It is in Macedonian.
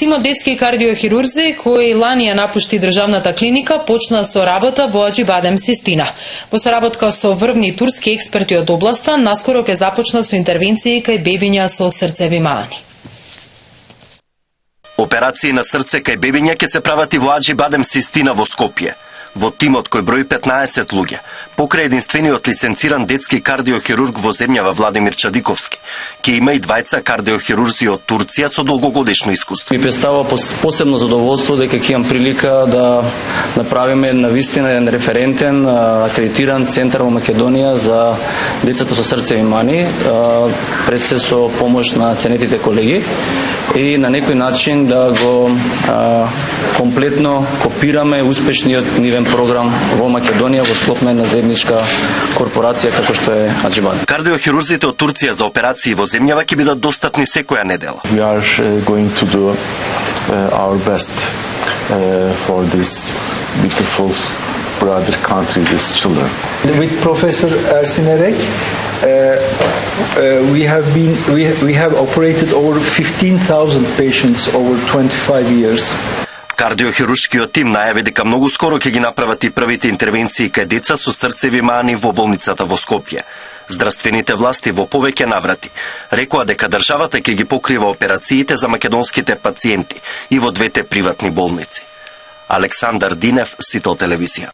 Тимот детски кардиохирурзи кои лани ја напушти државната клиника почна со работа во Аџибадем Систина. Во соработка со врвни турски експерти од областа, наскоро ќе започнат со интервенции кај бебиња со срцеви мани. Операции на срце кај бебиња ќе се прават и во Аџибадем Систина во Скопје. Во тимот кој брои 15 луѓе, покрај единствениот лиценциран детски кардиохирург во земјава Владимир Чадиковски, ќе има и двајца кардиохирурзи од Турција со долгогодишно искуство. Ми представува посебно задоволство дека ќе имам прилика да направиме навистина еден референтен, акредитиран центар во Македонија за децата со срцеви мани, пред се со помош на ценетите колеги и на некој начин да го комплетно копираме успешниот нивен програм во Македонија во склоп на една заедничка корпорација како што е Аџибад. Кардиохирурзите од Турција за операции во земјава ќе бидат достапни секоја недела. We are going to do our best for this beautiful brother country, these children. With Professor Ersin Erek, we have operated over 15,000 patients over 25 years. Кардиохируршкиот тим најави дека многу скоро ќе ги направат и првите интервенции кај деца со срцеви мани во болницата во Скопје. Здравствените власти во повеќе наврати рекоа дека државата ќе ги покрива операциите за македонските пациенти и во двете приватни болници. Александар Динев, Сител телевизија.